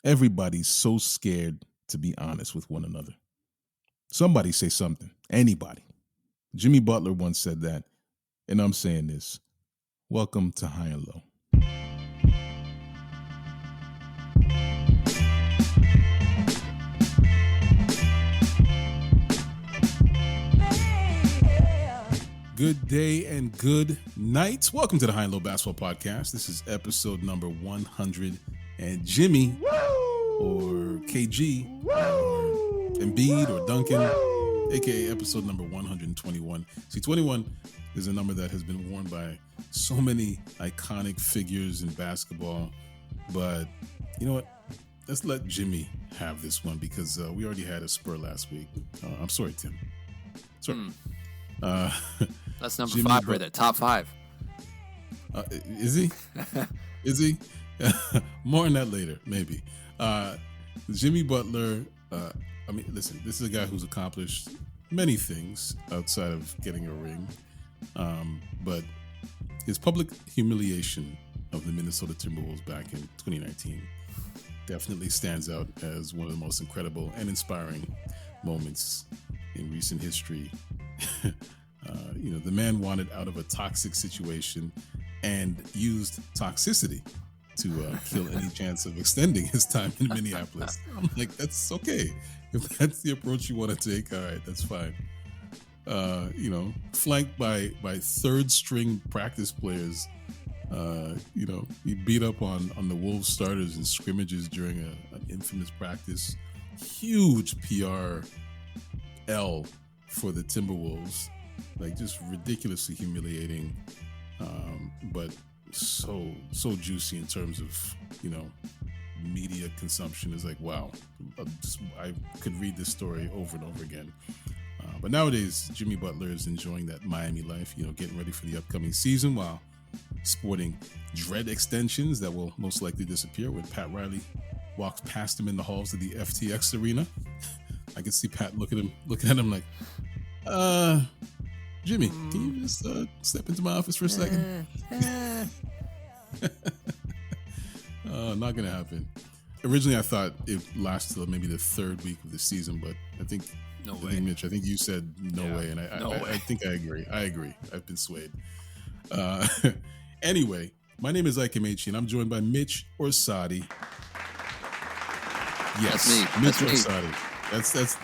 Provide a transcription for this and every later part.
Everybody's so scared to be honest with one another. Somebody say something. Anybody. Jimmy Butler once said that, and I'm saying this. Welcome to High and Low. Good day and good night. Welcome to the High and Low Basketball Podcast. This is episode number 100. And Jimmy, or KG, or Embiid, or Duncan, aka episode number 121. See, 21 is a number that has been worn by so many iconic figures in basketball. But you know what? Let's let Jimmy have this one because we already had a spur last week. I'm sorry, Tim. Sorry. That's number Jimmy 5 right there. Top 5. Is he? Is he? More on that later, maybe. Jimmy Butler, listen, this is a guy who's accomplished many things outside of getting a ring. But his public humiliation of the Minnesota Timberwolves back in 2019 definitely stands out as one of the most incredible and inspiring moments in recent history. The man wanted out of a toxic situation and used toxicity to kill any chance of extending his time in Minneapolis. I'm like, that's okay. If that's the approach you want to take, all right, that's fine. Flanked by third string practice players, he beat up on the Wolves starters in scrimmages during an infamous practice. Huge PR L for the Timberwolves. Like, just ridiculously humiliating, but so juicy in terms of media consumption. Is like, wow, I could read this story over and over again. But nowadays, Jimmy Butler is enjoying that Miami life, getting ready for the upcoming season while sporting dread extensions that will most likely disappear when Pat Riley walks past him in the halls of the FTX arena. I can see Pat looking at him like, Jimmy, can you just step into my office for a second? Not gonna happen. Originally, I thought it lasted till maybe the third week of the season, but I think Mitch, I think you said no way, and I think I agree. I've been swayed. Anyway, my name is Ike Amaechi, and I'm joined by Mitch Orsatti. Yes, Mitch Orsatti.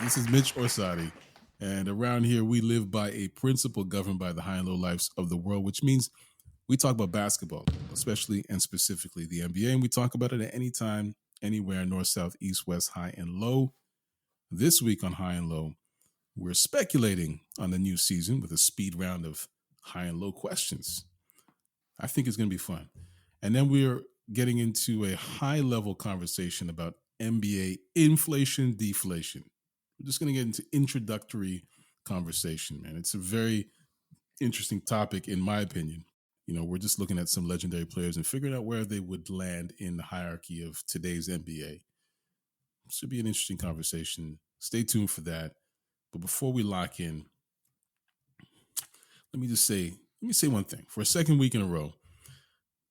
This is Mitch Orsatti. And around here, we live by a principle governed by the high and low lives of the world, which means we talk about basketball, especially and specifically the NBA, and we talk about it at any time, anywhere, north, south, east, west, high, and low. This week on High and Low, we're speculating on the new season with a speed round of high and low questions. I think it's going to be fun. And then we're getting into a high-level conversation about NBA inflation, deflation. We're just going to get into introductory conversation, man. It's a very interesting topic, in my opinion. We're just looking at some legendary players and figuring out where they would land in the hierarchy of today's NBA. Should be an interesting conversation. Stay tuned for that. But before we lock in, let me say one thing. For a second week in a row,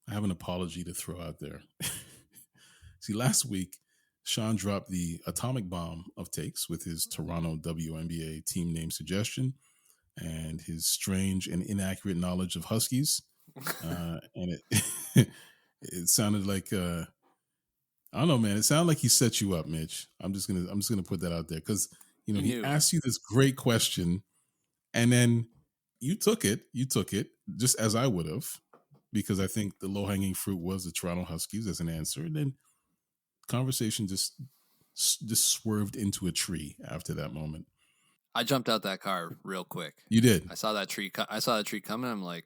I have an apology to throw out there. See, last week, Sean dropped the atomic bomb of takes with his Toronto WNBA team name suggestion and his strange and inaccurate knowledge of Huskies. And it sounded like I don't know, man. It sounded like he set you up, Mitch. I'm just gonna put that out there because he asked you this great question, and then you took it just as I would have, because I think the low hanging fruit was the Toronto Huskies as an answer, and then conversation just swerved into a tree after that moment. I jumped out that car real quick. You did. I saw that tree coming. I'm like,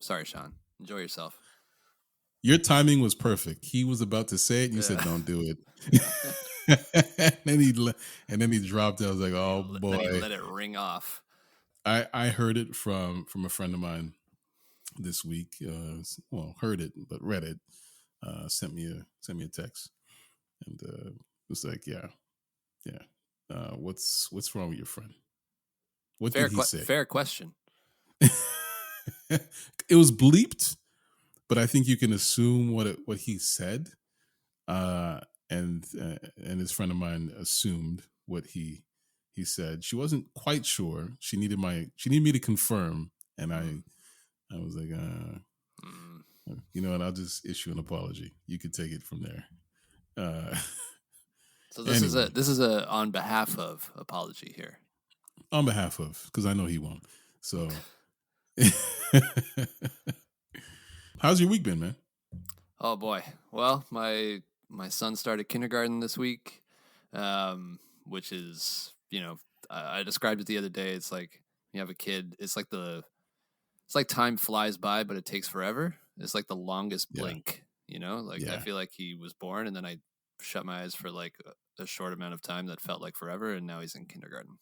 sorry, Sean. Enjoy yourself. Your timing was perfect. He was about to say it, and you said, "Don't do it." and then he dropped it. I was like, "Oh boy!" Then he let it ring off. I heard it from a friend of mine this week. Heard it, but read it. Sent me a text, and was like, "Yeah. What's wrong with your friend?" What did he say? Fair question. It was bleeped, but I think you can assume what he said. And and this friend of mine assumed what he said. She wasn't quite sure. She needed me to confirm, and I was like, you know what? I'll just issue an apology. You could take it from there. So this Anyway, is a on behalf of apology here. on behalf of, because I know he won't. So, how's your week been, man? Oh boy. Well, my son started kindergarten this week, which is, I described it the other day. It's like you have a kid. It's like time flies by, but it takes forever. It's like the longest blink. I feel like he was born, and then I shut my eyes for like a short amount of time that felt like forever, and now he's in kindergarten.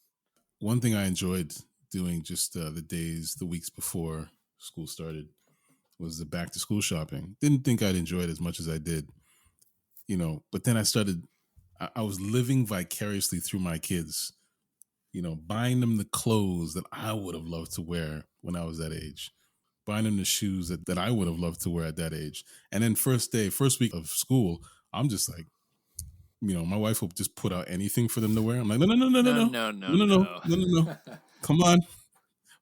One thing I enjoyed doing just the weeks before school started was the back to school shopping. Didn't think I'd enjoy it as much as I did, but then I was living vicariously through my kids, buying them the clothes that I would have loved to wear when I was that age, buying them the shoes that I would have loved to wear at that age. And then first week of school, I'm just like, my wife will just put out anything for them to wear. I'm like, no. Come on.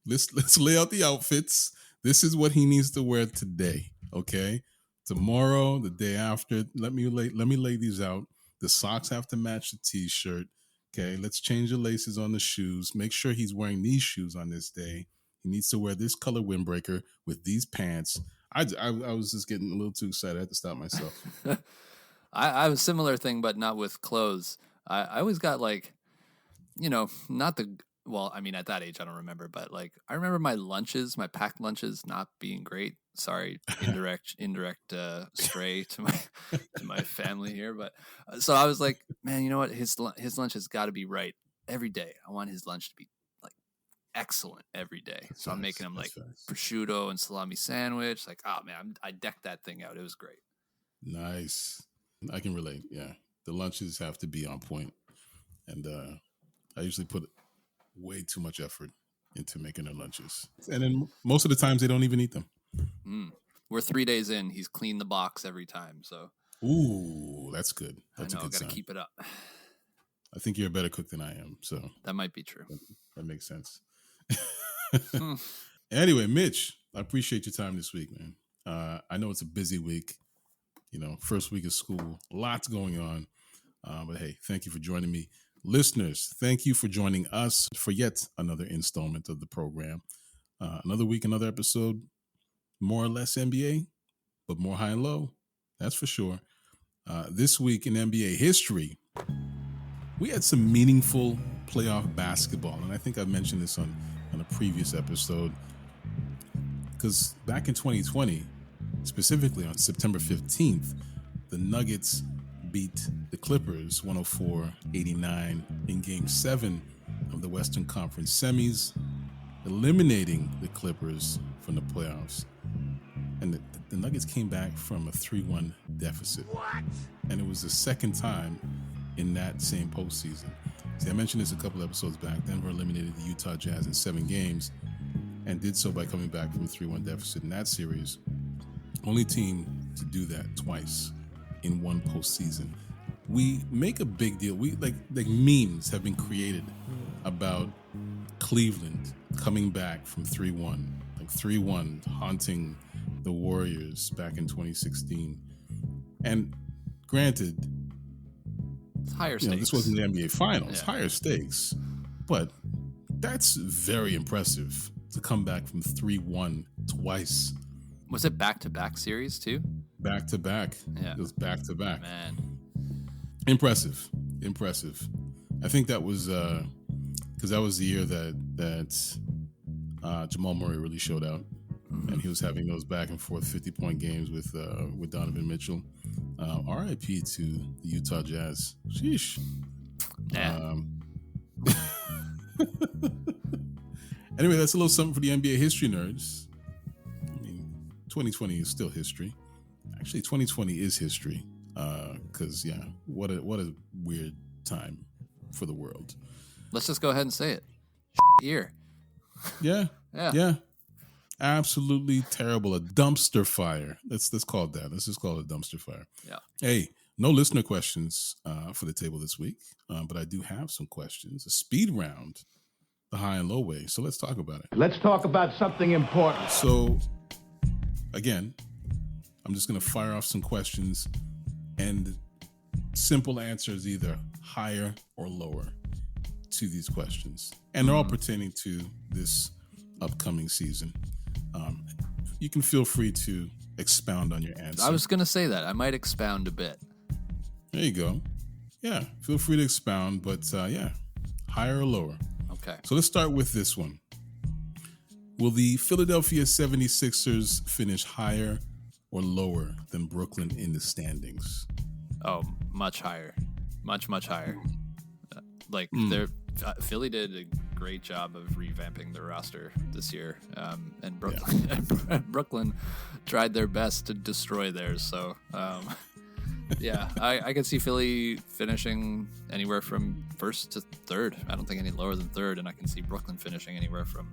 Let's lay out the outfits. This is what he needs to wear today. Okay. Tomorrow, the day after, let me lay these out. The socks have to match the t-shirt. Okay. Let's change the laces on the shoes. Make sure he's wearing these shoes on this day. He needs to wear this color windbreaker with these pants. I was just getting a little too excited. I had to stop myself. I have a similar thing, but not with clothes. I always got like, not the, well, I mean, at that age, I don't remember, but like, I remember my packed lunches not being great. Sorry, indirect stray to my family here. But so I was like, man, you know what? His lunch has got to be right every day. I want his lunch to be like excellent every day. So I'm making him like prosciutto and salami sandwich. Like, oh man, I decked that thing out. It was great. Nice. I can relate. Yeah. The lunches have to be on point. And I usually put way too much effort into making their lunches. And then most of the times they don't even eat them. We're 3 days in. He's cleaned the box every time. So, ooh, that's good. That's I know, a good sign. Got to keep it up. I think you're a better cook than I am. So that might be true. That makes sense. Anyway, Mitch, I appreciate your time this week, man. I know it's a busy week. First week of school, lots going on. But hey, thank you for joining me. Listeners, thank you for joining us for yet another installment of the program. Another week, another episode, more or less NBA, but more high and low. That's for sure. This week in NBA history, we had some meaningful playoff basketball. And I think I mentioned this on a previous episode. Because back in 2020, specifically on September 15th, the Nuggets beat the Clippers 104-89 in Game 7 of the Western Conference semis, eliminating the Clippers from the playoffs. And the Nuggets came back from a 3-1 deficit. What? And it was the second time in that same postseason. See, I mentioned this a couple episodes back. Denver eliminated the Utah Jazz in 7 games and did so by coming back from a 3-1 deficit in that series. Only team to do that twice in one postseason. We make a big deal. We like memes have been created about Cleveland coming back from 3-1, like 3-1 haunting the Warriors back in 2016. And granted, it's higher stakes. This wasn't the NBA Finals, higher stakes, but that's very impressive to come back from 3-1 twice. Was it back-to-back series too? Back-to-back. Yeah. It was back-to-back. Man. Impressive. I think that was because that was the year that Jamal Murray really showed out. Mm-hmm. And he was having those back and forth 50-point games with Donovan Mitchell. R.I.P. to the Utah Jazz. Sheesh. Yeah. Anyway, that's a little something for the NBA history nerds. I mean, 2020 is still history. Actually, 2020 is history. Because what a weird time for the world. Let's just go ahead and say it. Year. Yeah. Absolutely terrible. A dumpster fire. Let's call it that. Let's just call it a dumpster fire. Yeah. Hey, No listener questions for the table this week, but I do have some questions. A speed round, the high and low way. So let's talk about it. Let's talk about something important. So, again, I'm just going to fire off some questions, and simple answers either higher or lower to these questions. And they're all pertaining to this upcoming season. You can feel free to expound on your answer. I was going to say that. I might expound a bit. There you go. Yeah, feel free to expound, but higher or lower. Okay. So let's start with this one. Will the Philadelphia 76ers finish higher or lower than Brooklyn in the standings? Oh, much higher. Much higher. Philly did a great job of revamping their roster this year, and Brooklyn tried their best to destroy theirs. So, I could see Philly finishing anywhere from first to third. I don't think any lower than third, and I can see Brooklyn finishing anywhere from,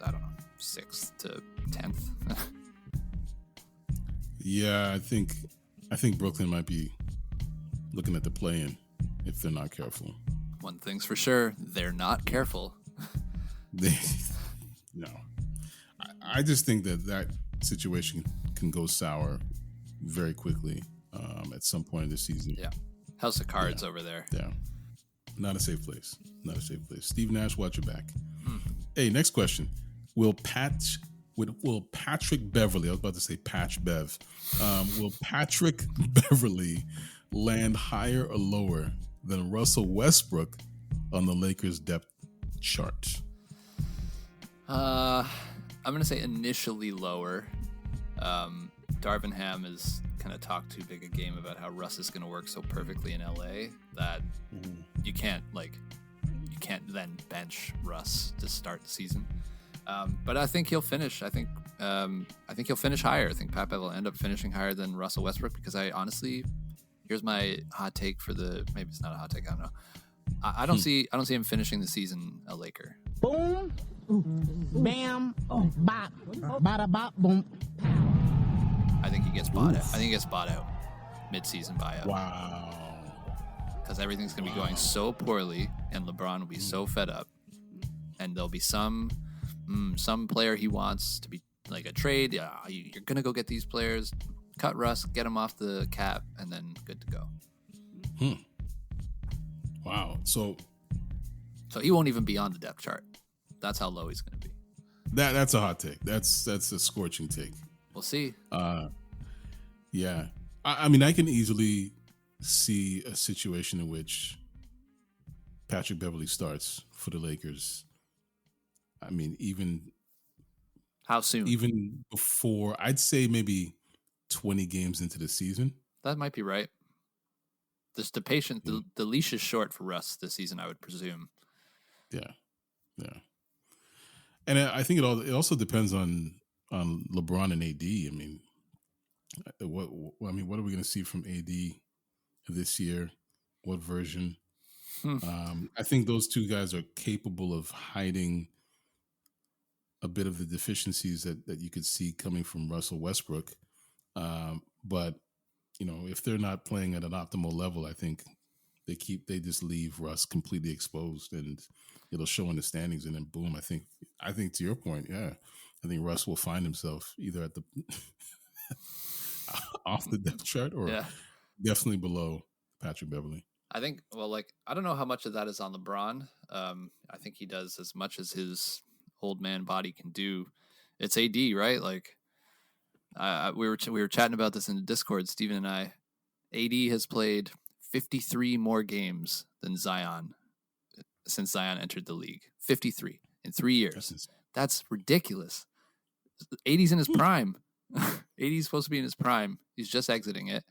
I don't know, 6th to 10th. Yeah, I think Brooklyn might be looking at the play-in if they're not careful. One thing's for sure, they're not careful. No. I just think that situation can go sour very quickly at some point in the season. Yeah. House of Cards over there. Yeah. Not a safe place. Not a safe place. Steve Nash, watch your back. Hey, next question. Will Patrick Beverly, I was about to say Patch Bev, will Patrick Beverly land higher or lower than Russell Westbrook on the Lakers depth chart? I'm going to say initially lower. Darvin Ham has kind of talked too big a game about how Russ is going to work so perfectly in LA that you can't then bench Russ to start the season. But I think he'll finish. I think he'll finish higher. I think Pat Bev will end up finishing higher than Russell Westbrook because I honestly, here's my hot take maybe it's not a hot take. I don't know. I don't see him finishing the season a Laker. Boom, bam, bop, bada bop, boom. I think he gets bought out. I think he gets bought out, mid-season buyout. Wow. Because everything's going to be going so poorly, and LeBron will be so fed up, and there'll be some player he wants to be like a trade. Yeah, you're going to go get these players, cut Russ, get him off the cap, and then good to go. Wow. So he won't even be on the depth chart. That's how low he's going to be. That's a hot take. That's a scorching take. We'll see. Yeah. I mean, I can easily see a situation in which Patrick Beverly starts for the Lakers. I mean, even how soon? Even before, I'd say maybe 20 games into the season. That might be right. Just the leash is short for Russ this season, I would presume. Yeah. And I think it also depends on LeBron and AD. I mean, what are we going to see from AD this year? What version? I think those two guys are capable of hiding a bit of the deficiencies that you could see coming from Russell Westbrook. But if they're not playing at an optimal level, I think they just leave Russ completely exposed, and it'll show in the standings. And then boom, I think to your point, I think Russ will find himself either at the off the depth chart or definitely below Patrick Beverly. I think, I don't know how much of that is on LeBron. I think he does as much as his old man body can do. It's AD, right? Like, we were chatting about this in the Discord, Steven and I. AD has played 53 more games than Zion since Zion entered the league. 53 in 3 years. That's ridiculous. AD's in his prime. AD's supposed to be in his prime. He's just exiting it.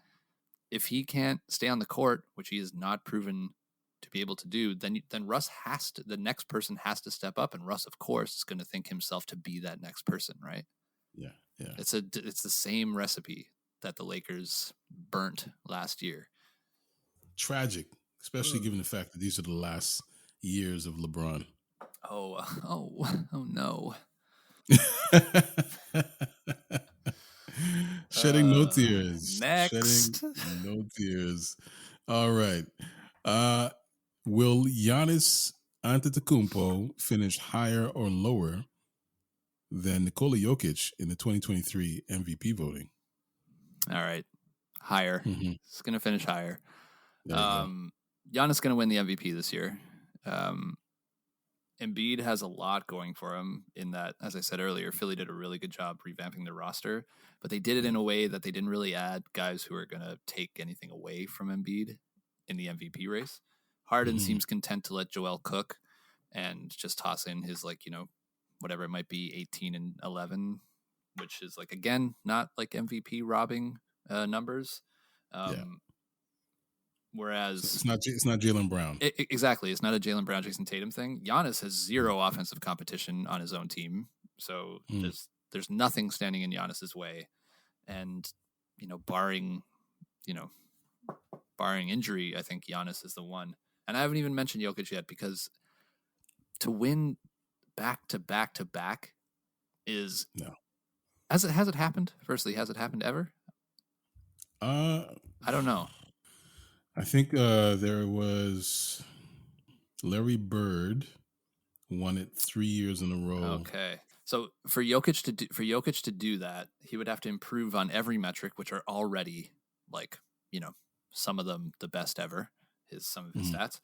If he can't stay on the court, which he has not proven to be able to do, then Russ the next person has to step up, and Russ, of course, is going to think himself to be that next person, right? Yeah. It's the same recipe that the Lakers burnt last year. Tragic, especially given the fact that these are the last years of LeBron. Oh no. Shedding no tears. Next. Shedding no tears. All right. Will Giannis Antetokounmpo finish higher or lower than Nikola Jokic in the 2023 MVP voting? All right. Higher. Mhm. It's going to finish higher. There you go. Giannis going to win the MVP this year. Embiid has a lot going for him in that, as I said earlier, Philly did a really good job revamping their roster, but they did it in a way that they didn't really add guys who are going to take anything away from Embiid in the MVP race. Harden seems content to let Joel cook and just toss in his, like, whatever it might be, 18 and 11, which is, like, again, not like MVP robbing numbers. Whereas it's not Jaylen Brown. Exactly. It's not a Jaylen Brown, Jason Tatum thing. Giannis has zero offensive competition on his own team. So there's nothing standing in Giannis's way. And, barring injury, I think Giannis is the one. And I haven't even mentioned Jokic yet, because to win back to back to back is no. Has it happened? Firstly, has it happened ever? I don't know. I think there was Larry Bird won it 3 years in a row. Okay. So for Jokic to do that, he would have to improve on every metric, which are already, like, some of them the best ever, some of his stats.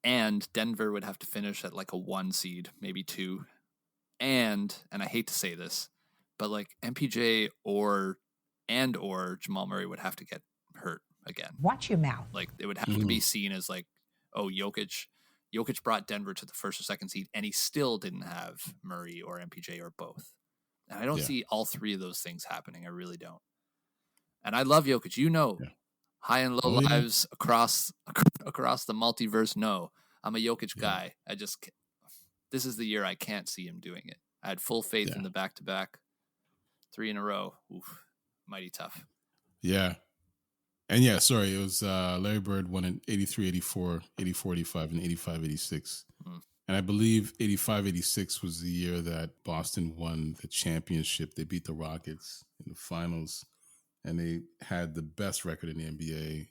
And Denver would have to finish at like a 1 seed, maybe 2. And I hate to say this, but like MPJ or Jamal Murray would have to get hurt again. Watch your mouth. Like, it would have to be seen as like, oh, Jokic brought Denver to the 1st or 2nd seed, and he still didn't have Murray or MPJ or both. And I don't see all 3 of those things happening. I really don't. And I love Jokic. High and low lives across the multiverse. No, I'm a Jokic guy. This is the year I can't see him doing it. I had full faith in the back-to-back 3 in a row. Oof, mighty tough. Yeah. And it was Larry Bird won in 83-84, 84-85, and 85-86. And I believe 85-86 was the year that Boston won the championship. They beat the Rockets in the finals, and they had the best record in the NBA.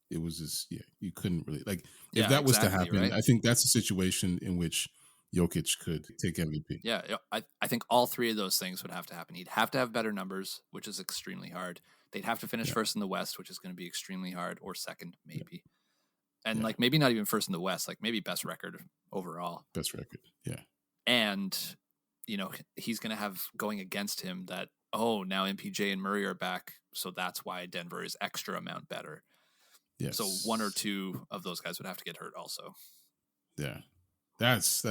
It was just, you couldn't really, like, if that was to happen, right? I think that's a situation in which Jokic could take MVP. Yeah, I think all 3 of those things would have to happen. He'd have to have better numbers, which is extremely hard. They'd have to finish first in the West, which is going to be extremely hard, or second, maybe. And like, maybe not even first in the West, like maybe best record overall. Best record, yeah. And, he's going to have going against him that, oh, now MPJ and Murray are back, so that's why Denver is extra amount better. Yes. So 1 or 2 of those guys would have to get hurt also. Yeah. That's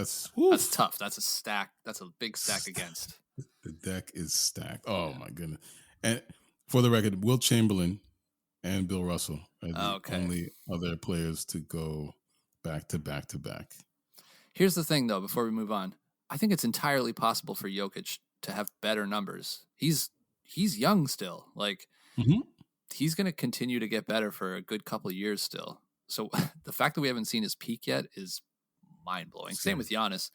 tough. That's a stack. That's a big stack against. The deck is stacked. Oh my goodness. And for the record, Wilt Chamberlain and Bill Russell are the only other players to go back to back to back. Here's the thing, though, before we move on. I think it's entirely possible for Jokic to have better numbers. He's young still. Like, he's going to continue to get better for a good couple of years still. So the fact that we haven't seen his peak yet is mind-blowing. Same with Giannis.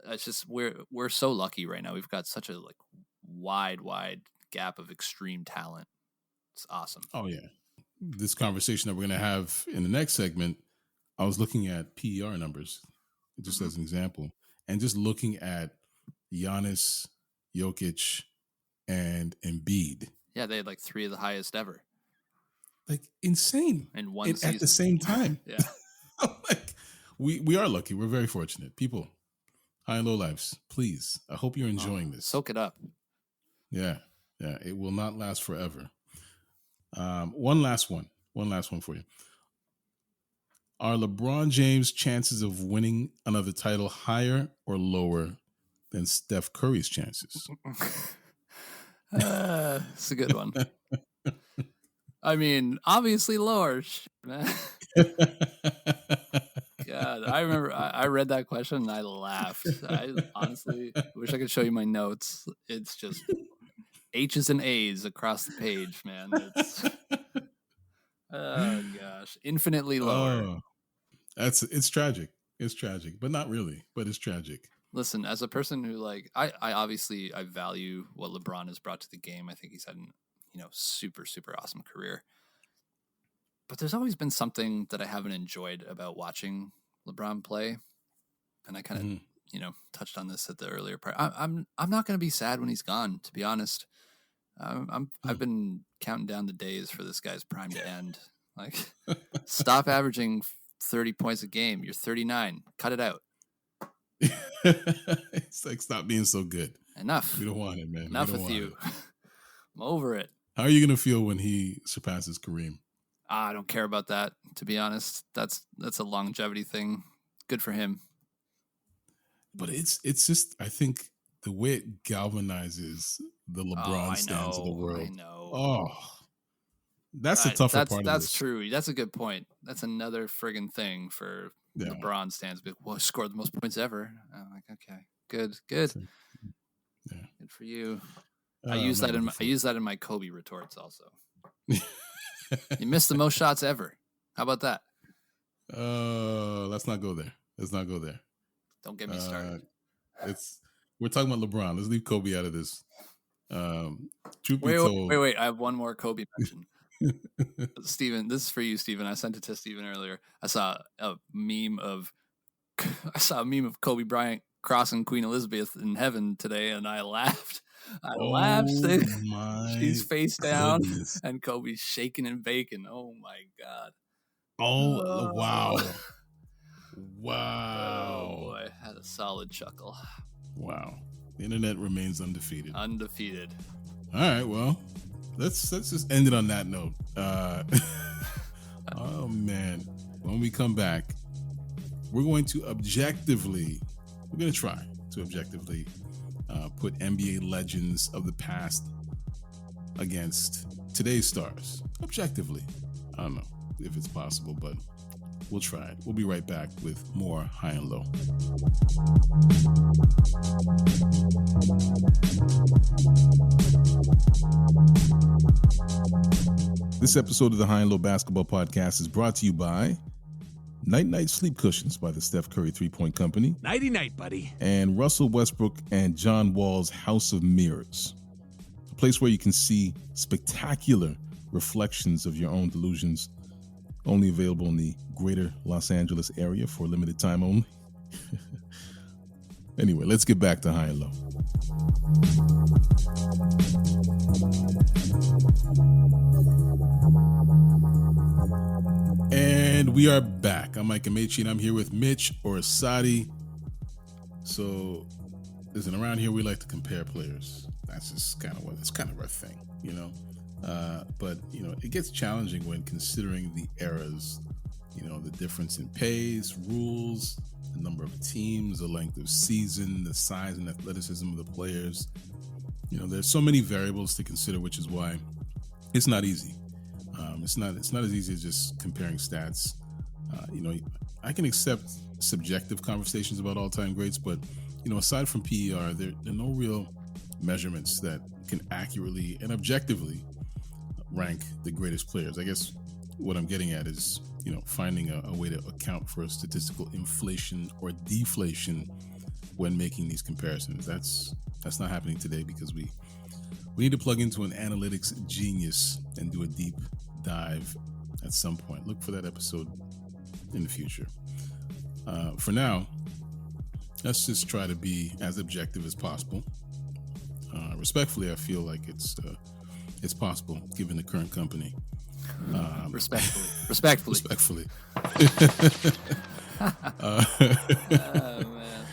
It's just we're so lucky right now. We've got such a wide gap of extreme talent. It's awesome. Oh yeah. This conversation that we're going to have in the next segment, I was looking at PER numbers just as an example, and just looking at Giannis, Jokic, and Embiid. Yeah, they had like 3 of the highest ever. Like, insane. In one season. At the same time. Yeah. Like, we are lucky. We're very fortunate. People, high and low lives, please. I hope you're enjoying this. Soak it up. Yeah. It will not last forever. One last one for you. Are LeBron James' chances of winning another title higher or lower than Steph Curry's chances? It's a good one. I mean, obviously lower, man. God, I remember I read that question and I laughed. I honestly wish I could show you my notes. It's just H's and A's across the page, man. Oh gosh, infinitely lower. It's tragic. It's tragic, but not really. But it's tragic. Listen, as a person who I obviously I value what LeBron has brought to the game. I think he's had an super super awesome career. But there's always been something that I haven't enjoyed about watching LeBron play, and I kind of touched on this at the earlier part. I'm not going to be sad when he's gone. To be honest, I've been counting down the days for this guy's prime to end. Like, stop averaging 30 points a game. You're 39. Cut it out. It's like, stop being so good. Enough. We don't want it, man. Enough with you. I'm over it. How are you going to feel when he surpasses Kareem? I don't care about that, to be honest. That's a longevity thing. Good for him. But it's just, I think the way it galvanizes the LeBron stands of the world. I know. Oh, that's the tougher part of this. That's true. That's a good point. That's another friggin' thing for LeBron stands. Well, he scored the most points ever. I'm like, okay, good. Yeah. Good for you. I use that in my Kobe retorts also. You missed the most shots ever. How about that? Let's not go there. Don't get me started. We're talking about LeBron. Let's leave Kobe out of this. Truth be told, wait. I have one more Kobe mention. Steven, this is for you, Steven. I sent it to Steven earlier. I saw a meme of Kobe Bryant crossing Queen Elizabeth in heaven today, and I laughed. She's face down, and Kobe's shaking and baking. Oh my God! Oh wow! Oh boy, I had a solid chuckle. Wow! The internet remains undefeated. All right, well, let's just end it on that note. Oh man! When we come back, we're going to try to objectively put NBA legends of the past against today's stars. Objectively. I don't know if it's possible, but we'll try it. We'll be right back with more High and Low. This episode of the High and Low Basketball Podcast is brought to you by Night Sleep Cushions by the Steph Curry 3-Point Company. Nighty-night, buddy. And Russell Westbrook and John Wall's House of Mirrors. A place where you can see spectacular reflections of your own delusions. Only available in the greater Los Angeles area for a limited time only. Anyway, let's get back to High and Low. And we are back. I'm Ike Amaechi, and I'm here with Mitch Orsatti. So, listen, around here we like to compare players. That's just kind of our thing, you know. But it gets challenging when considering the eras. The difference in pays, rules, the number of teams, the length of season, the size and athleticism of the players. There's so many variables to consider, which is why it's not easy. It's not as easy as just comparing stats. I can accept subjective conversations about all-time greats, but aside from PER, there are no real measurements that can accurately and objectively rank the greatest players. I guess what I'm getting at is, finding a way to account for statistical inflation or deflation when making these comparisons. That's not happening today because we need to plug into an analytics genius and do a deep dive at some point. Look for that episode in the future. For now, let's just try to be as objective as possible. Respectfully, I feel like it's possible given the current company. Respectfully. Oh, man.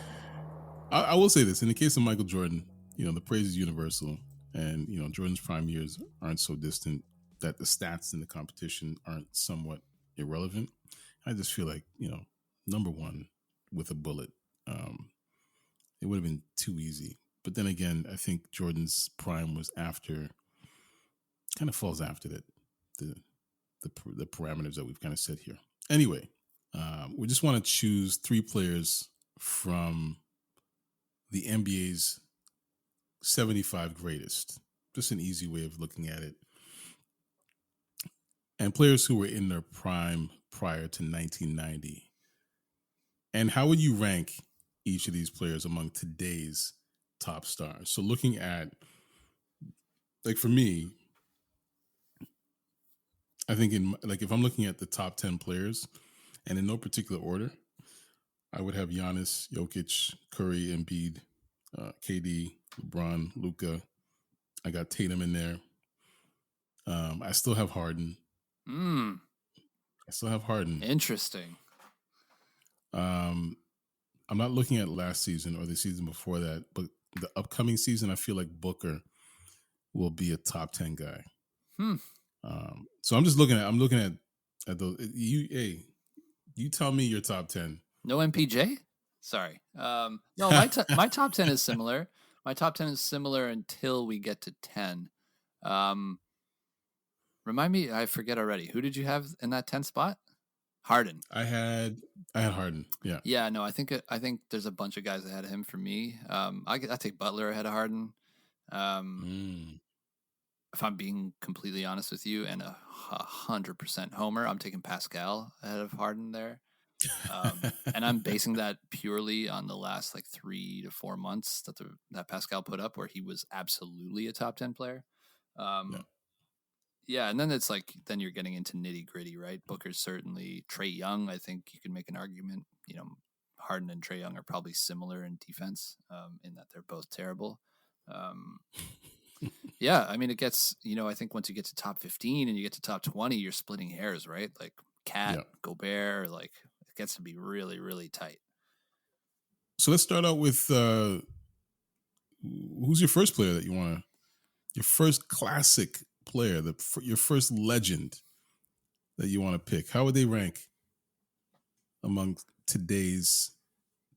I will say this: in the case of Michael Jordan, the praise is universal, and Jordan's prime years aren't so distant that the stats in the competition aren't somewhat irrelevant. I just feel like number one with a bullet, it would have been too easy. But then again, I think Jordan's prime was kind of falls after that. The parameters that we've kind of set here. Anyway, we just want to choose 3 players from the NBA's 75 greatest. Just an easy way of looking at it. And players who were in their prime prior to 1990. And how would you rank each of these players among today's top stars. So looking at, like, for me, I think if I'm looking at the top 10 players and in no particular order, I would have Giannis, Jokic, Curry, Embiid, KD, LeBron, Luka. I got Tatum in there. I still have Harden. Interesting. I'm not looking at last season or the season before that, but the upcoming season, I feel like Booker will be a top 10 guy. So I'm just looking at those. You tell me your top 10. No MPJ? Sorry. No, my top 10 is similar. My top 10 is similar until we get to 10. Remind me, I forget already. Who did you have in that 10th spot? Harden. I had Harden. Yeah. Yeah, no, I think there's a bunch of guys ahead of him for me. I take Butler ahead of Harden. If I'm being completely honest with you, and 100% homer, I'm taking Pascal ahead of Harden there. And I'm basing that purely on the last 3 to 4 months that Pascal put up, where he was absolutely a top 10 player. Yeah, and then it's then you're getting into nitty gritty, right? Booker's certainly. Trae Young, I think you can make an argument. Harden and Trae Young are probably similar in defense, in that they're both terrible. Yeah, I mean, it gets, I think once you get to top 15 and you get to top 20, you're splitting hairs, right? Like Cat, Gobert, it gets to be really, really tight. So let's start out with who's your first player that you want to, your first classic player, your first legend that you want to pick? How would they rank among today's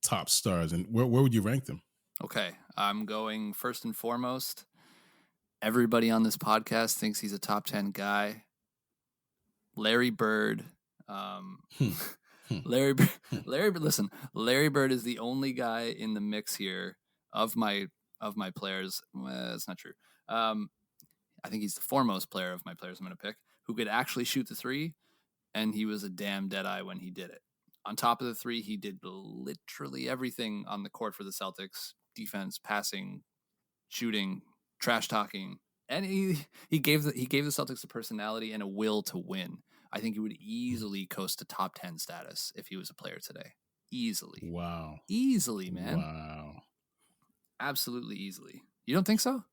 top stars, and where would you rank them? Okay, I'm going first and foremost. Everybody on this podcast thinks he's a top 10 guy. Larry Bird. Larry Bird is the only guy in the mix here of my players. Well, that's not true. I think he's the foremost player of my players I'm going to pick, who could actually shoot the three, and he was a damn deadeye when he did it. On top of the three, he did literally everything on the court for the Celtics: defense, passing, shooting, trash talking, and he gave the Celtics a personality and a will to win. I think he would easily coast to top 10 status if he was a player today. Easily. Wow. Easily, man. Wow. Absolutely easily. You don't think so?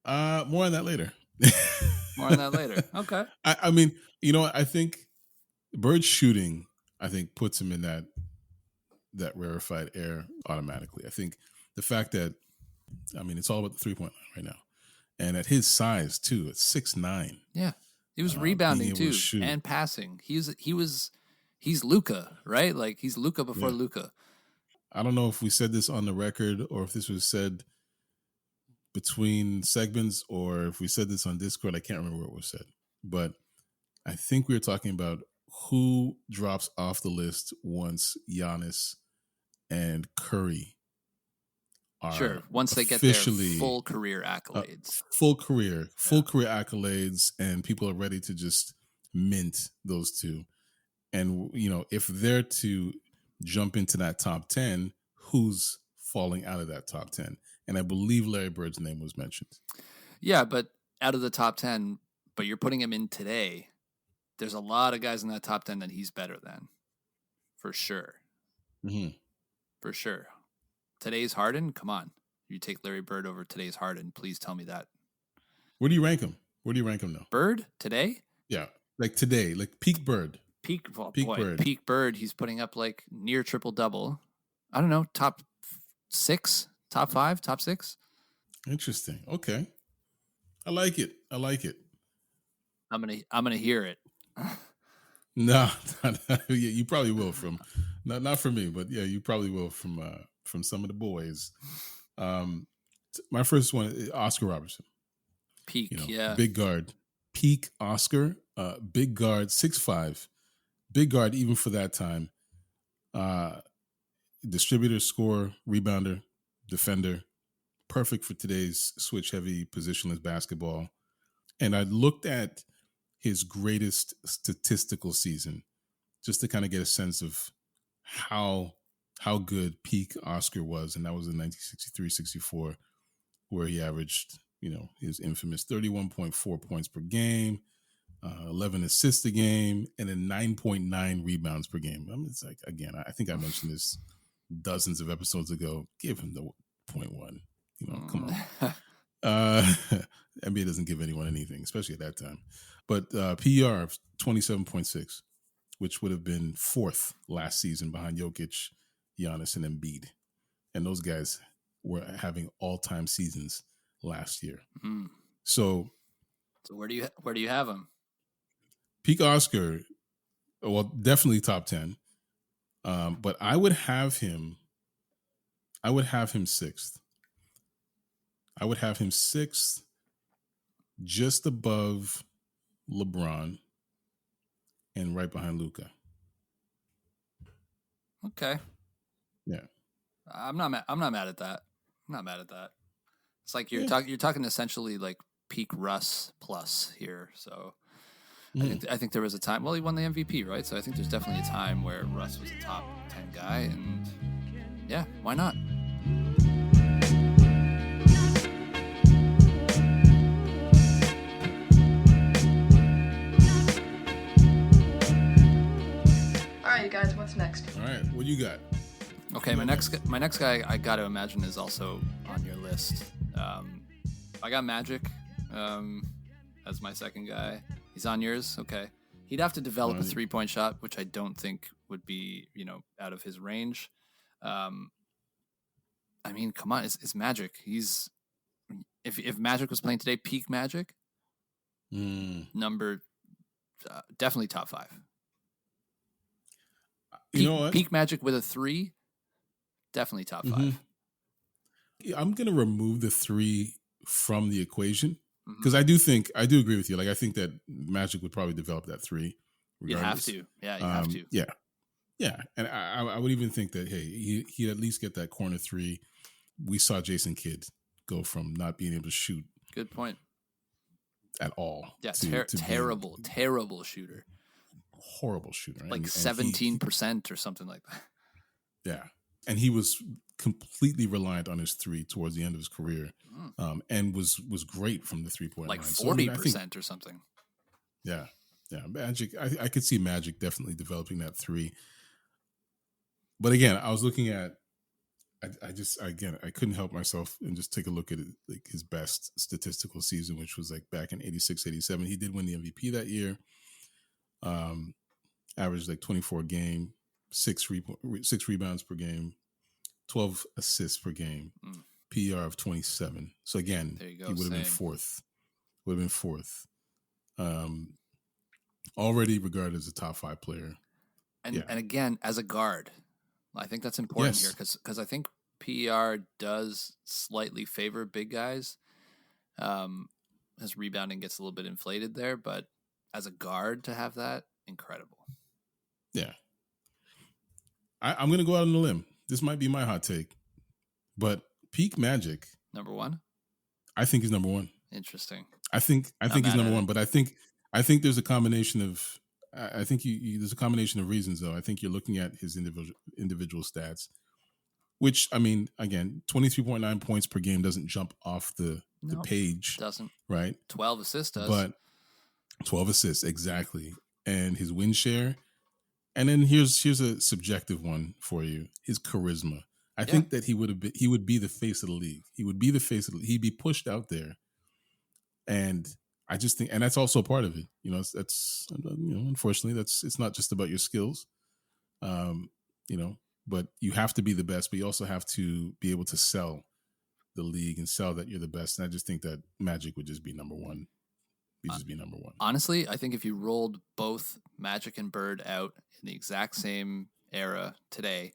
More on that later. Okay. I mean, I think Bird's shooting, puts him in that rarefied air automatically. I think the fact that, it's all about the 3-point line right now. And at his size too, at 6'9". Yeah. He was rebounding too and passing. He's Luka, right? He's Luka before Luka. I don't know if we said this on the record or if this was said between segments or if we said this on Discord. I can't remember where it was said. But I think we were talking about who drops off the list once Giannis and Curry are once they get their full career accolades. Full career accolades, and people are ready to just mint those two. And, if they're to jump into that top 10, who's falling out of that top 10? And I believe Larry Bird's name was mentioned. Yeah, but out of the top 10, but you're putting him in today, there's a lot of guys in that top 10 that he's better than. For sure. Mm-hmm. For sure. Today's Harden? Come on. You take Larry Bird over today's Harden. Please tell me that. Where do you rank him? Now? Bird? Today? Yeah. Today. Peak Bird. Peak Bird. He's putting up near triple-double. I don't know. Top 6? Top 5? Top 6? Interesting. Okay. I like it. I'm gonna hear it. No, you probably will from not from me, but yeah, you probably will from some of the boys. My first one is Oscar Robertson. Peak, yeah. Big guard. Peak Oscar. Big guard, 6'5". Big guard even for that time. Distributor, scorer, rebounder, defender. Perfect for today's switch-heavy positionless basketball. And I looked at his greatest statistical season just to kind of get a sense of how how good peak Oscar was, and that was in 1963-64, where he averaged, his infamous 31.4 points per game, 11 assists a game, and then 9.9 rebounds per game. I mean, it's like, again, I think I mentioned this dozens of episodes ago. Give him the 0.1. Come on. NBA doesn't give anyone anything, especially at that time. But PER of 27.6, which would have been fourth last season behind Jokic, Giannis, and Embiid. And those guys were having all-time seasons last year. Mm. So where do you have him? Peak Oscar, well, definitely top 10. But I would have him sixth. I would have him sixth, just above LeBron and right behind Luka. Okay. Yeah. I'm not mad at that. I'm not mad at that. It's like you're talking essentially like peak Russ plus here. So I think there was a time. Well, he won the MVP, right? So I think there's definitely a time where Russ was a top 10 guy, and yeah, why not? All right, you guys, what's next? All right, what you got? Okay, my next guy I got to imagine is also on your list. I got Magic as my second guy. He's on yours, okay. He'd have to develop a 3-point shot, which I don't think would be, out of his range. I mean, come on, it's Magic. He's if Magic was playing today, peak Magic, number definitely top 5. You know what? Peak Magic with a 3, definitely top 5. I'm gonna remove the 3 from the equation because I do agree with you. Like, I think that Magic would probably develop that 3. You'd have to, yeah, you have to, yeah. And I would even think that he'd at least get that corner 3. We saw Jason Kidd go from not being able to shoot. Good point. At all. Yeah, terrible shooter. Horrible shooter. Like 17% or something like that. Yeah. And he was completely reliant on his 3 towards the end of his career, and was great from the 3-point like line. 40% or something. Yeah. Magic. I could see Magic definitely developing that 3. But again, I was looking at, I couldn't help myself and just take a look at it, like his best statistical season, which was like back in 86-87. He did win the MVP that year. Averaged like 24 game, 6 rebounds per game, 12 assists per game, PER of 27. So again, he would have been fourth. Already regarded as a top 5 player. And again, as a guard, I think that's important here because I think PER does slightly favor big guys. His rebounding gets a little bit inflated there, but as a guard to have that, incredible. Yeah. I'm going to go out on a limb. This might be my hot take, but peak Magic, number 1. I think he's number 1. Interesting. I think he's number 1, but I think there's a combination of there's a combination of reasons though. I think you're looking at his individual stats, which, I mean, again, 23.9 points per game doesn't jump off the page. Doesn't. Right? 12 assists does. But 12 assists, exactly. And his win share. And then here's a subjective one for you: his charisma. I think that he would be the face of the league. He'd be pushed out there, and I just think, and that's also part of it. That's unfortunately, it's not just about your skills, but you have to be the best, but you also have to be able to sell the league and sell that you're the best. And I just think that Magic would just be number 1. Be number 1. Honestly, I think if you rolled both Magic and Bird out in the exact same era today,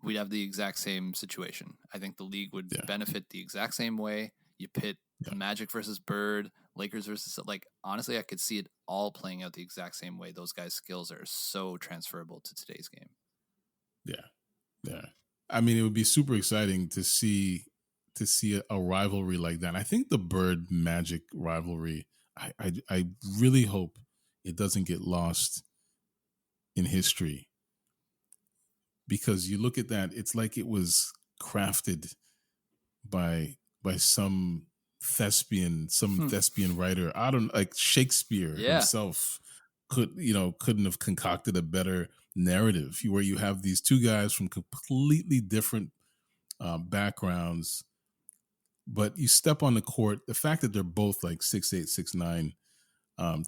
we'd have the exact same situation. I think the league would benefit the exact same way. You pit Magic versus Bird, Lakers versus, honestly, I could see it all playing out the exact same way. Those guys' skills are so transferable to today's game. Yeah. I mean, it would be super exciting to see a rivalry like that. I think the Bird Magic rivalry, I really hope it doesn't get lost in history. because you look at that, it's like it was crafted by some thespian writer. I don't like Shakespeare Yeah. himself couldn't have concocted a better narrative where you have these two guys from completely different backgrounds, but you step on the court. The fact that they're both like 6'8", 6'9",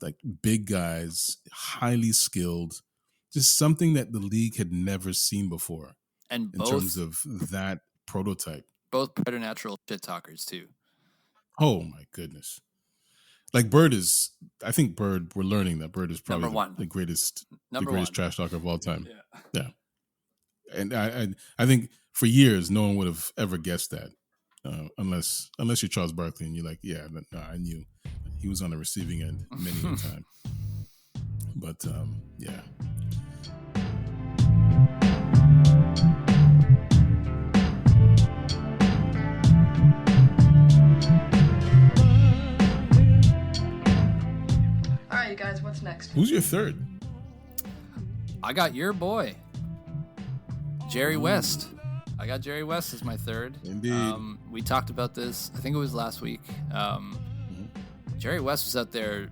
like big guys, highly skilled, just something that the league had never seen before. And in terms of that prototype. Both preternatural shit talkers too. Oh my goodness. Like Bird is, I think Bird, we're learning that Bird is probably the greatest trash talker of all time. Yeah. And I think for years, no one would have ever guessed that. Unless you're Charles Barkley and you're like, yeah, no, I knew he was on the receiving end many a time. But yeah. All right, you guys, what's next? Who's your third? I got your boy, Jerry West. I got Jerry West as my third. Indeed. We talked about this, I think it was last week. Jerry West was out there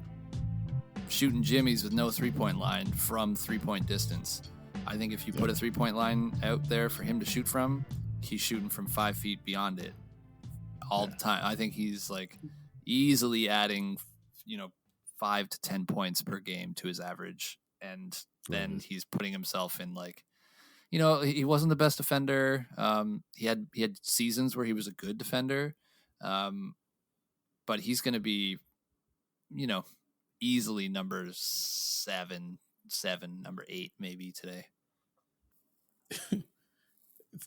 shooting jimmies with no three-point line from three-point distance. I think if you put a three-point line out there for him to shoot from, he's shooting from 5 feet beyond it all the time. I think he's like easily adding, 5 to 10 points per game to his average. And then he's putting himself in like, he wasn't the best defender. He had seasons where he was a good defender. But he's going to be, easily number 7, number 8 maybe today.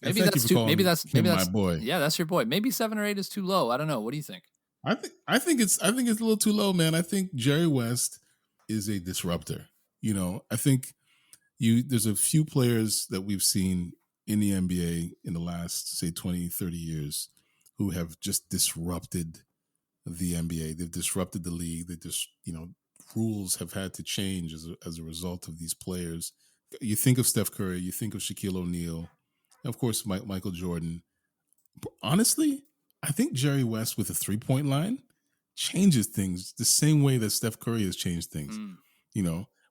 Maybe that's too. Maybe that's my boy. Yeah, that's your boy. Maybe 7 or 8 is too low. I don't know. What do you think? I think it's a little too low, man. I think Jerry West is a disruptor. I think there's a few players that we've seen in the NBA in the last, say, 20, 30 years who have just disrupted the NBA. They've disrupted the league. They just, rules have had to change as a result of these players. You think of Steph Curry, you think of Shaquille O'Neal, of course, Michael Jordan. But honestly, I think Jerry West with a three-point line changes things the same way that Steph Curry has changed things,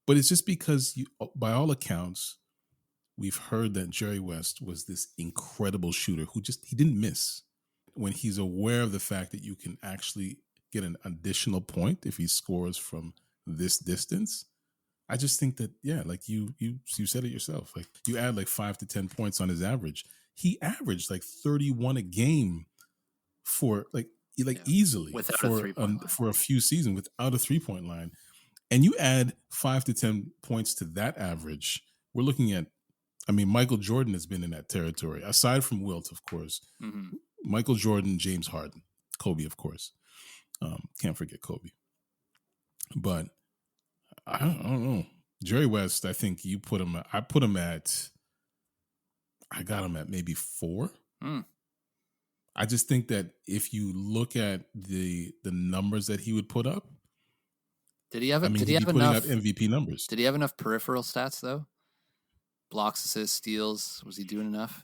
But it's just because, by all accounts, we've heard that Jerry West was this incredible shooter who he didn't miss. When he's aware of the fact that you can actually get an additional point if he scores from this distance, I just think that, like you said it yourself, like you add like 5 to 10 points on his average. He averaged like 31 a game for easily for a few seasons without a 3-point line. And you add 5 to 10 points to that average, we're looking at, Michael Jordan has been in that territory, aside from Wilt, of course. Mm-hmm. Michael Jordan, James Harden, Kobe, of course. Can't forget Kobe. But I don't know. Jerry West, I think I got him at maybe 4. I just think that if you look at the numbers that he would put up, did he have enough MVP numbers? Did he have enough peripheral stats though? Blocks, assists, steals. Was he doing enough?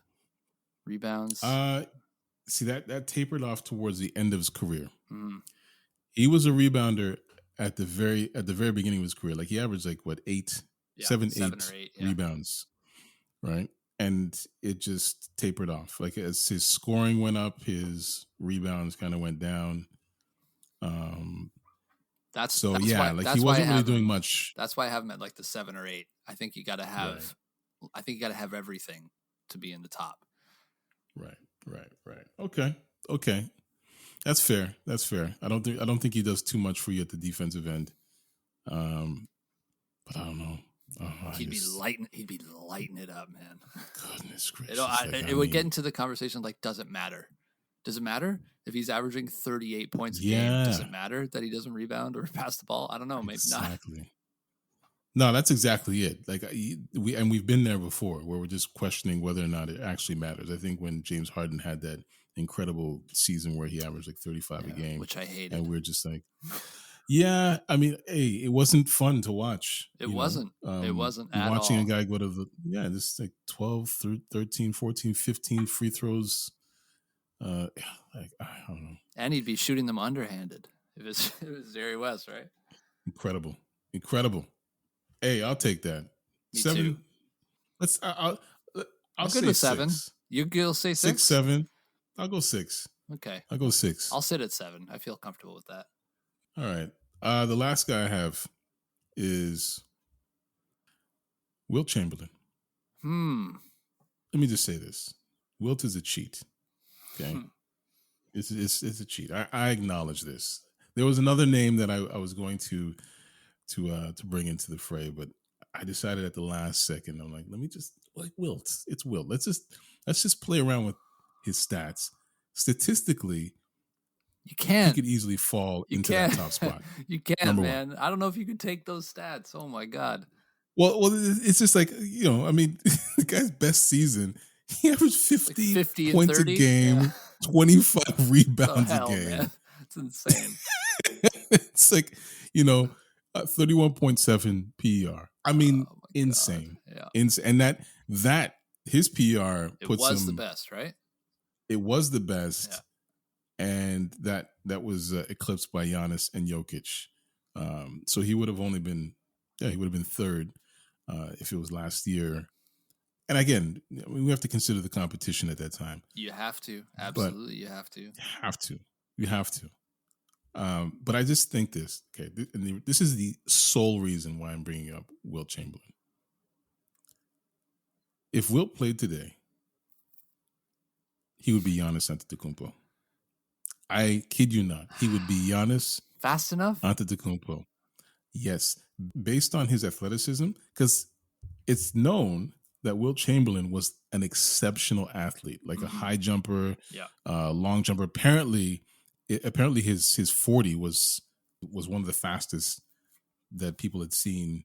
Rebounds? See that tapered off towards the end of his career. Mm. He was a rebounder at the very beginning of his career. Like he averaged like what 7 or 8 rebounds, right? And it just tapered off. Like as his scoring went up, his rebounds kind of went down. That's he wasn't really doing much. That's why I have him at like the 7 or 8. I think you got to have. Right. I think you got to have everything to be in the top. Right. Okay. That's fair. I don't think he does too much for you at the defensive end. But I don't know. He'd be lighting it up, man. Goodness gracious! It would get into the conversation like, does it matter? Does it matter if he's averaging 38 points a game? Does it matter that he doesn't rebound or pass the ball? I don't know. Maybe not. No, that's exactly it. Like we've been there before, where we're just questioning whether or not it actually matters. I think when James Harden had that incredible season where he averaged like 35 a game, which I hated, and we're just like, Yeah, I mean, hey, it wasn't fun to watch. It wasn't. It wasn't at watching a all. guy go to this like 12, 13, 14, 15 free throws. Like, I don't know. And he'd be shooting them underhanded. It was Jerry West, right? Incredible. Hey, I'll take that. Me 7. too. I'll I'm say good with 7. 6. You'll say 6? 7. I'll go 6. Okay. I'll go 6. I'll sit at 7. I feel comfortable with that. All right. The last guy I have is Wilt Chamberlain. Let me just say this: Wilt is a cheat. Okay, it's a cheat. I acknowledge this. There was another name that I was going to bring into the fray, but I decided at the last second. I'm like, let me just like Wilt. It's Wilt. Let's just play around with his stats. Statistically, you can't. He could easily fall into that top spot. You can't, Number man. 1. I don't know if you can take those stats. Oh my God. Well, it's just like, I mean, the guy's best season, he averaged 50 points 30? a game, 25 rebounds hell, a game. Man. It's insane. It's like, 31.7 PER. I mean, insane. Yeah. And that his PER puts him. It was the best, right? It was the best. Yeah. And that was eclipsed by Giannis and Jokic. So he would have only been, he would have been third if it was last year. And again, we have to consider the competition at that time. You have to. Absolutely, you have to. You have to. But I just think this, okay, this is the sole reason why I'm bringing up Wilt Chamberlain. If Wilt played today, he would be Giannis Antetokounmpo. I kid you not. He would be Giannis fast enough Antetokounmpo. Yes, based on his athleticism, because it's known that Wilt Chamberlain was an exceptional athlete, like a high jumper, long jumper. Apparently his 40 was one of the fastest that people had seen.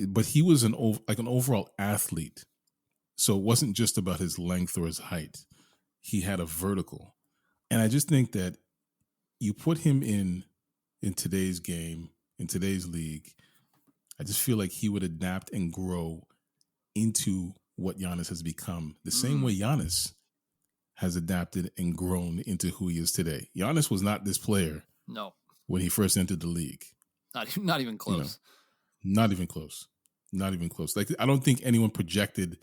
But he was an overall athlete, so it wasn't just about his length or his height. He had a vertical, and I just think that you put him in today's game, in today's league, I just feel like he would adapt and grow into what Giannis has become, the same way Giannis has adapted and grown into who he is today. Giannis was not this player when he first entered the league. Not even close. Not even close. Not even close. Like, I don't think anyone projected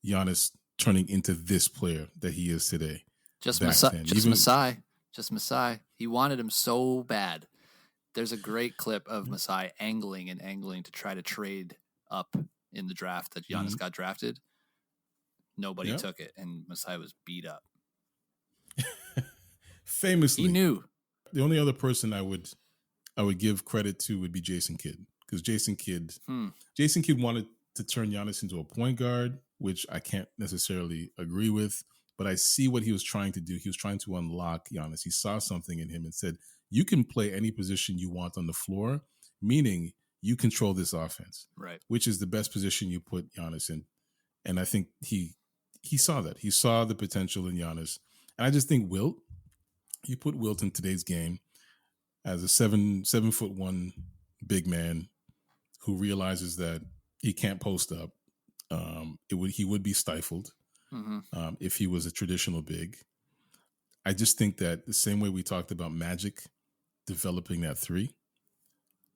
Giannis turning into this player that he is today. Just Masai. He wanted him so bad. There's a great clip of Masai angling to try to trade up in the draft that Giannis got drafted. Nobody took it, and Masai was beat up. Famously, he knew. The only other person I would give credit to would be Jason Kidd, because Jason Kidd wanted to turn Giannis into a point guard, which I can't necessarily agree with, but I see what he was trying to do. He was trying to unlock Giannis. He saw something in him and said, you can play any position you want on the floor, meaning you control this offense, right? Which is the best position you put Giannis in. And I think he saw that. He saw the potential in Giannis. And I just think you put Wilt in today's game as a 7'1" big man who realizes that he can't post up. He would be stifled if he was a traditional big. I just think that the same way we talked about Magic developing that 3,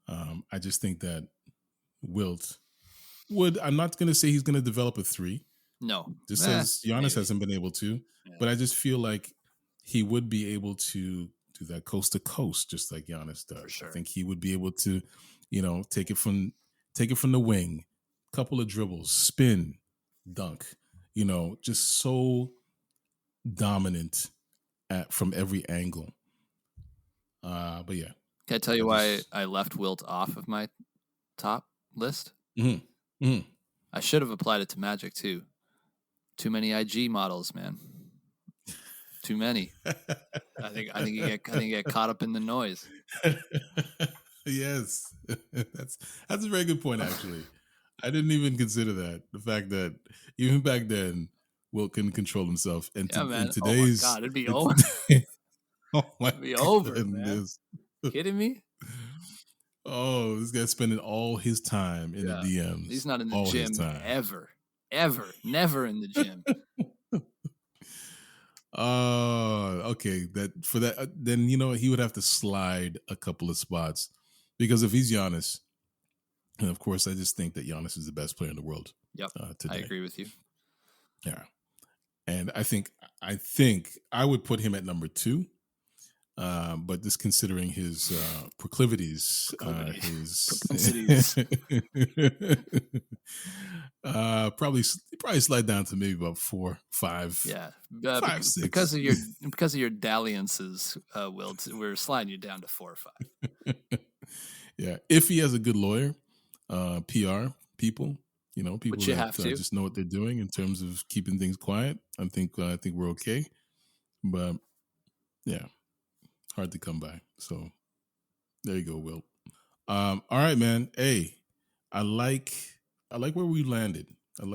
I just think that Wilt I'm not going to say he's going to develop a 3. No. Just as Giannis hasn't been able to. Yeah. But I just feel like he would be able to do that coast to coast, just like Giannis does. Sure. I think he would be able to, take it from the wing, couple of dribbles, spin, dunk, just so dominant from every angle. But yeah. Can I tell you why I left Wilt off of my top list? I should have applied it to Magic too. Too many IG models, man. Too many. I think you get caught up in the noise. Yes, that's a very good point. Actually, I didn't even consider that, the fact that even back then, Wilt couldn't control himself. And in today's, oh my God, it'd be over. Oh my It'd be over, man. Kidding me? Oh, this guy's spending all his time in the DMs. He's not in the all gym his time. ever. Never in the gym. Okay. Then he would have to slide a couple of spots because if he's Giannis, and of course, I just think that Giannis is the best player in the world. Yep, today. I agree with you. Yeah, and I think I would put him at number 2. But just considering his proclivities, Propensities. probably slide down to maybe about 4, 5. Yeah, 5, 6. because of your dalliances, Will. We're sliding you down to 4 or 5. Yeah, if he has a good lawyer, PR people, people Which you that have to. just know what they're doing in terms of keeping things quiet. I think we're okay, but yeah. Hard to come by. So there you go, Will. All right, man. Hey, I like where we landed. I'm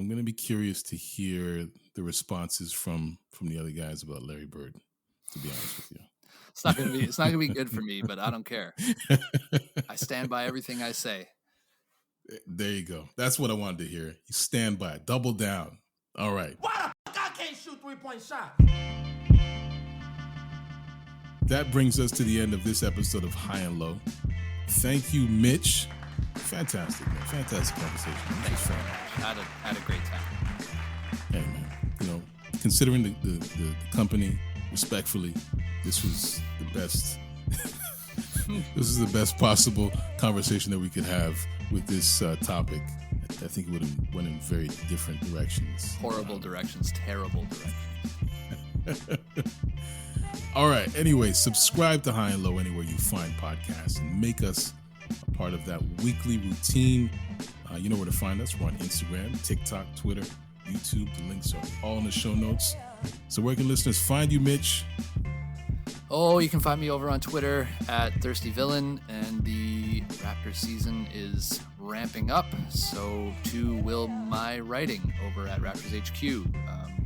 gonna be curious to hear the responses from the other guys about Larry Bird, to be honest with you. It's not gonna be good for me, but I don't care. I stand by everything I say. There you go. That's what I wanted to hear. You stand by it. Double down. All right. Why the fuck I can't shoot 3-point shots? That brings us to the end of this episode of High and Low. Thank you, Mitch. Fantastic, man. Fantastic conversation. Thanks very much. Had a great time. Hey, man. Considering the company, respectfully, this was the best. This is the best possible conversation that we could have with this topic. I think it would have went in very different directions. Horrible directions. Terrible directions. All right. Anyway, subscribe to High and Low anywhere you find podcasts and make us a part of that weekly routine. You know where to find us. We're on Instagram, TikTok, Twitter, YouTube. The links are all in the show notes. So where can listeners find you, Mitch? Oh, you can find me over on Twitter at Thirsty Villain, and the Raptors season is ramping up. So too will my writing over at Raptors HQ.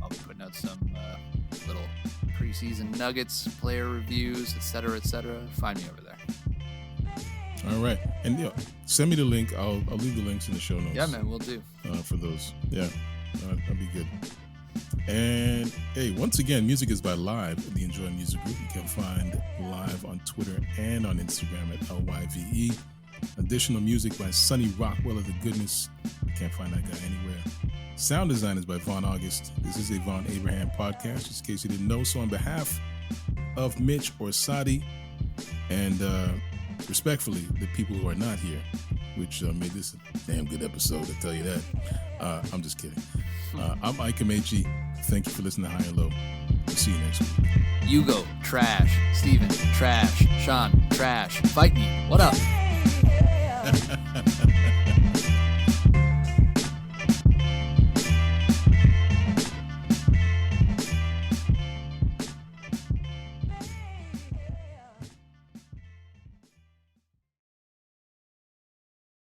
I'll be putting out some little preseason nuggets, player reviews, etc., etc. Find me over there. All right, and send me the link. I'll leave the links in the show notes. Yeah, man, we'll do for those. Yeah, that'd be good. And hey, once again, music is by Live, the Enjoy Music Group. You can find Live on Twitter and on Instagram at LYVE. Additional music by Sonny Rockwell of The Goodness. You can't find that guy anywhere. Sound design is by Vonn+August. This is a Vonn+Abrahamm podcast, just in case you didn't know. So on behalf of Mitch Orsatti and respectfully, the people who are not here, which made this a damn good episode, I tell you that. I'm just kidding. I'm Ike Amaechi. Thank you for listening to High and Low. We'll see you next week. Hugo, trash. Steven, trash. Sean, trash. Fight me. What up?